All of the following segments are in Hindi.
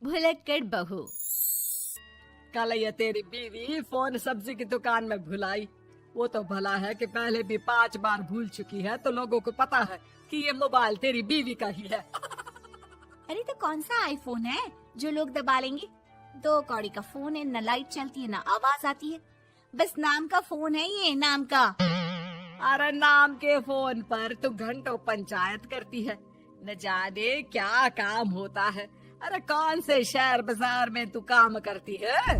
भुलक्कड़ बहू। कल ये तेरी बीवी फोन सब्जी की दुकान में भुलाई। वो तो भला है कि पहले भी 5 बार भूल चुकी है, तो लोगों को पता है कि ये मोबाइल तेरी बीवी का ही है। अरे तो कौन सा आईफोन है जो लोग दबा लेंगे? 2 कौड़ी का फोन है, न लाइट चलती है न आवाज आती है, बस नाम का फोन है ये, नाम का। अरे नाम के फोन पर तू घंटों पंचायत करती है, न जाने क्या काम होता है। अरे कौन से शहर बाजार में तू काम करती है?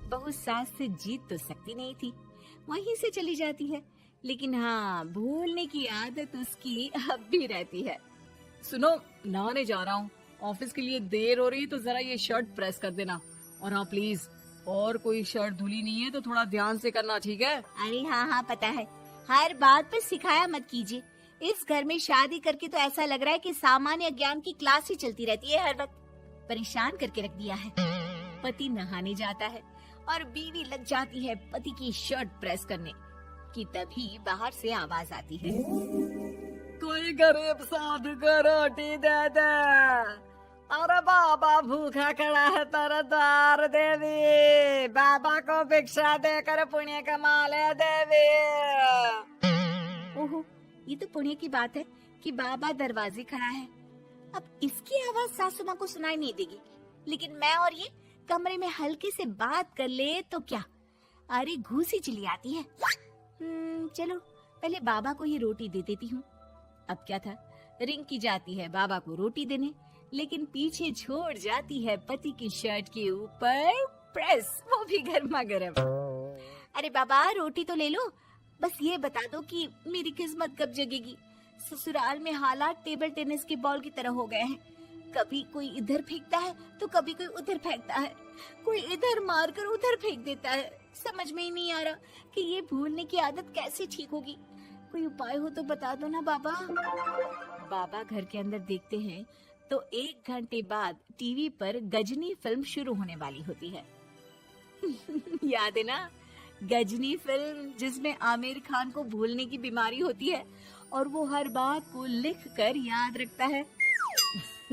बहू सास से जीत तो सकती नहीं थी, वहीं से चली जाती है, लेकिन हाँ भूलने की आदत उसकी अब भी रहती है। सुनो, नहाने जा रहा हूँ, ऑफिस के लिए देर हो रही है, तो जरा ये शर्ट प्रेस कर देना। और हाँ प्लीज, और कोई शर्ट धुली नहीं है तो थोड़ा ध्यान से करना, ठीक है? अरे हाँ पता है, हर बात पर सिखाया मत कीजिए। इस घर में शादी करके तो ऐसा लग रहा है कि सामान्य ज्ञान की क्लास ही चलती रहती है, हर वक्त परेशान करके रख दिया है। पति नहाने जाता है और बीवी लग जाती है पति की शर्ट प्रेस करने कि तभी बाहर से आवाज आती है, कोई गरीब साधु को रोटी दे दे। अरे बाबा भूखा खड़ा है तेरे द्वार देवी, बाबा को भिक्षा देकर पुण्य कमा ले देवी। ओहो, ये तो पुण्य की बात है कि बाबा दरवाजे खड़ा है। अब इसकी आवाज सासू माँ को सुनाई नहीं देगी, लेकिन मैं और ये कमरे में हल्के से बात कर ले तो क्या, अरे घूसी चली आती है। चलो पहले बाबा को ये रोटी दे देती हूँ। अब क्या था, रिंकी जाती है बाबा को रोटी देने, लेकिन पीछे छोड़ जाती है पति की शर्ट के ऊपर प्रेस, वो भी गर्मा गर्म। अरे बाबा रोटी तो ले लो, बस ये बता दो कि मेरी किस्मत कब जगेगी। ससुराल में हालात टेबल टेनिस के बॉल की तरह हो गए हैं, कभी कोई इधर फेंकता है तो कभी कोई उधर फेंकता है, कोई इधर मारकर उधर फेंक देता है। समझ में ही नहीं आ रहा कि ये भूलने की आदत कैसे ठीक होगी। कोई उपाय हो तो बता दो ना बाबा। बाबा घर के अंदर देखते हैं तो 1 घंटे बाद टीवी पर गजनी फिल्म शुरू होने वाली होती है। याद है ना, गजनी फिल्म जिसमें आमिर खान को भूलने की बीमारी होती है और वो हर बात को लिख कर याद रखता है।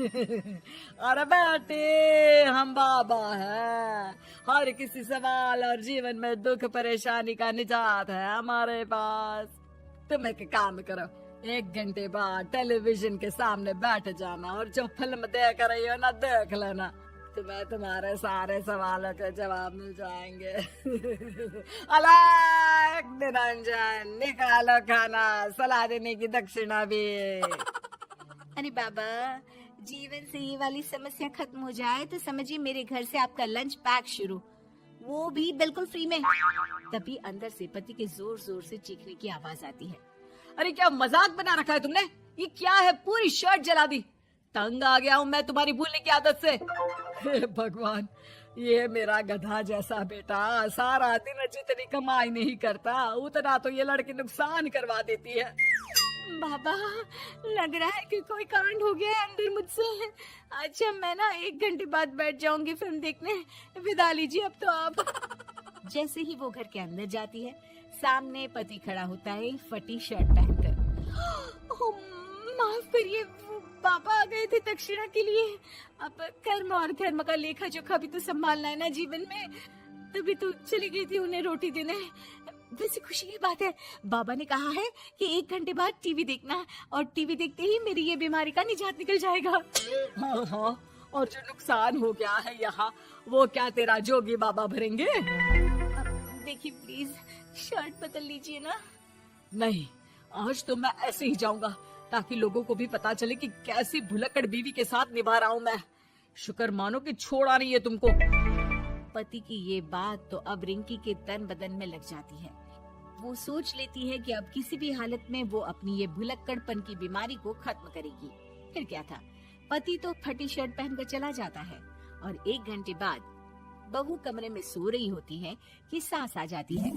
अरे बेटे, हम बाबा हैं, हर किसी सवाल और जीवन में दुख परेशानी का निजात है हमारे पास। तुम एक काम करो, 1 घंटे बाद टेलीविजन के सामने बैठ जाना और जो फिल्म देख रही हो ना देख लेना, तुम्हें तुम्हारे सारे सवालों के जवाब मिल जाएंगे। अलग निरंजन, निकालो खाना, सलाह देने की दक्षिणा भी। अरे बाबा, जीवन से ये वाली समस्या खत्म हो जाए तो समझिए मेरे घर से आपका लंच पैक शुरू, वो भी बिल्कुल फ्री में। तभी अंदर से पति के जोर जोर से चीखने की आवाज आती है। अरे क्या मजाक बना रखा है तुमने? ये क्या है, पूरी शर्ट जला दी। तंग आ गया हूँ मैं तुम्हारी भूलने की आदत से। हे भगवान, ये मेरा गधा जैसा बेटा सारा दिन जितनी कमाई नहीं करता उतना तो ये लड़की नुकसान करवा देती है। बाबा, लग रहा है कि कोई कांड हो गया है अंदर मुझसे। अच्छा मैं ना 1 घंटे बाद बैठ जाऊंगी फिल्म देखने, विदा लीजिए अब तो आप। जैसे ही वो घर के अंदर जाती है, सामने पति खड़ा होता है फटी शर्ट पहनकर। माफ करिए, पापा आ गए थे दक्षिणा के लिए। अब कर्म और धर्म का लेखा जोखा भी तो संभालना है ना जीवन में, तभी तो चली गई थी उन्हें रोटी देने। वैसे खुशी की बात है, बाबा ने कहा है कि 1 घंटे बाद टीवी देखना है और टीवी देखते ही मेरी ये बीमारी का निजात निकल जाएगा। हाँ, और जो नुकसान हो गया है यहाँ, वो क्या तेरा जोगी बाबा भरेंगे? देखिए प्लीज, शर्ट बदल लीजिए ना। नहीं, आज तो मैं ऐसे ही जाऊंगा ताकि लोगों को भी पता चले कि कैसी भुलक्कड़ बीवी के साथ निभा रहा हूँ मैं। शुक्र मानो कि छोड़ा नहीं है तुमको। पति की ये बात तो अब रिंकी के तन बदन में लग जाती है। वो सोच लेती है कि अब किसी भी हालत में वो अपनी ये भुलक्कड़पन की बीमारी को खत्म करेगी। फिर क्या था, पति तो फटी शर्ट पहनकर चला जाता है और 1 घंटे बाद बहू कमरे में सो रही होती है कि सास आ जाती है।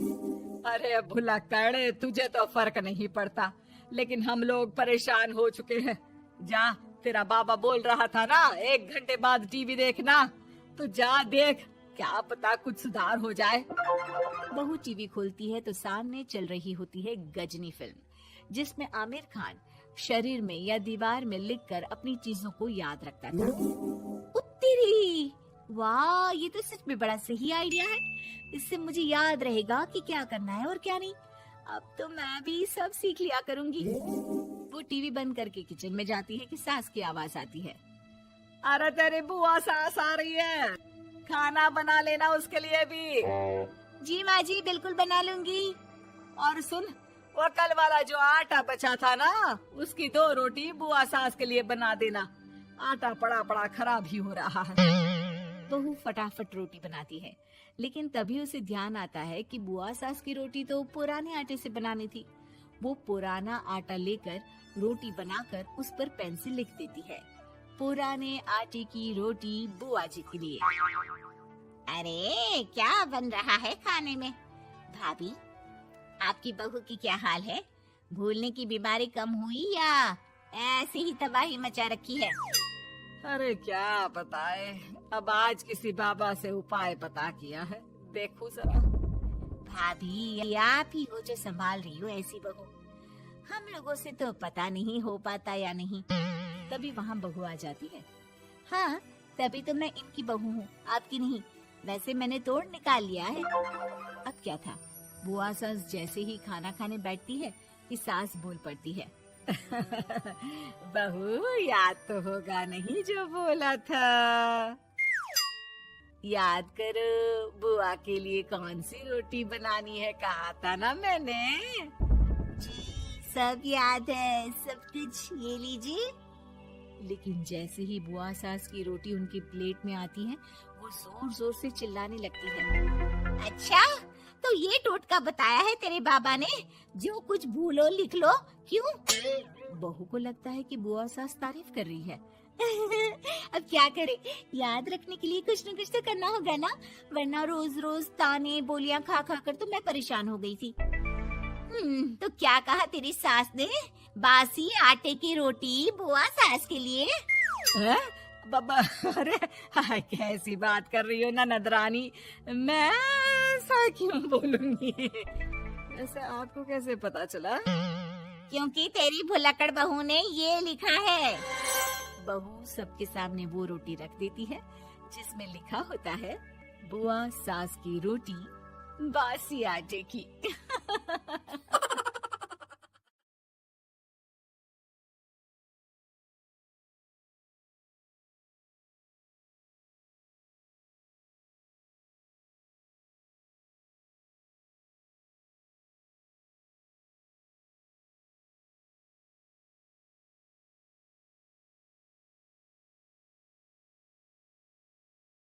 अरे भुलक्कड़, तुझे तो फर्क नहीं पड़ता, लेकिन हम लोग परेशान हो चुके हैं। जा, तेरा बाबा बोल रहा था ना 1 घंटे बाद टीवी देखना, तो जा देख, क्या पता कुछ सुधार हो जाए। बहू टीवी खोलती है तो सामने चल रही होती है गजनी फिल्म, जिसमें आमिर खान शरीर में या दीवार में लिखकर अपनी चीजों को याद रखता था। तेरी, वाह, ये तो सच में बड़ा सही आइडिया है। इससे मुझे याद रहेगा कि क्या करना है और क्या नहीं। अब तो मैं भी सब सीख लिया करूंगी। वो टीवी बंद करके किचन में जाती है कि सास की आवाज आती है। अरे तेरी बुआ सास आ रही है, खाना बना लेना उसके लिए भी। जी माँ जी, बिल्कुल बना लूंगी। और सुन, वो कल वाला जो आटा बचा था ना, उसकी 2 रोटी बुआ सास के लिए बना देना। आटा पड़ा पड़ा खराब ही हो रहा है। बहू फटाफट रोटी बनाती है, लेकिन तभी उसे ध्यान आता है कि बुआ सास की रोटी तो पुराने आटे से बनानी थी। वो पुराना आटा लेकर रोटी बनाकर उस पर पेन से लिख देती है, पुराने आटे की रोटी बुआ जी के लिए। अरे क्या बन रहा है खाने में? भाभी, आपकी बहू की क्या हाल है? भूलने की बीमारी कम हुई या ऐसे ही तबाही मचा रखी है? अरे क्या बताए, अब आज किसी बाबा से उपाय पता किया है, देखो जरा। भाभी, ये आप ही हो जो संभाल रही हो ऐसी बहू। हम लोगों से तो पता नहीं हो पाता या नहीं। तभी वहाँ बहू आ जाती है। हाँ, तभी तो मैं इनकी बहू हूँ, आपकी नहीं। वैसे मैंने तोड़ निकाल लिया है। अब क्या था, बुआ सास जैसे ही खाना खाने बैठती है कि सास बोल पड़ती है। बहू, याद तो होगा नहीं जो बोला था? याद करो, बुआ के लिए कौन सी रोटी बनानी है, कहा था ना मैंने। जी, सब याद है, सब कुछ, ये लीजिए। लेकिन जैसे ही बुआ सास की रोटी उनकी प्लेट में आती है, वो जोर जोर से चिल्लाने लगती है। अच्छा, तो ये टोटका बताया है तेरे बाबा ने, जो कुछ भूलो लिख लो, क्यों? बहू को लगता है कि बुआ सास तारीफ कर रही है। अब क्या करे, याद रखने के लिए कुछ न कुछ तो करना होगा ना, वरना रोज रोज ताने बोलियां खा खा कर तो मैं परेशान हो गई थी। तो क्या कहा तेरी सास ने? बासी आटे की रोटी बुआ सास के लिए? है? बाबा, अरे हाय, कैसी बात कर रही हो ननद रानी, मैं ऐसा क्यों बोलूंगी? ऐसे आपको कैसे पता चला? क्योंकि तेरी भुलक्कड़ बहू ने ये लिखा है। बहू सबके सामने वो रोटी रख देती है जिसमें लिखा होता है, बुआ सास की रोटी बासी आटे की।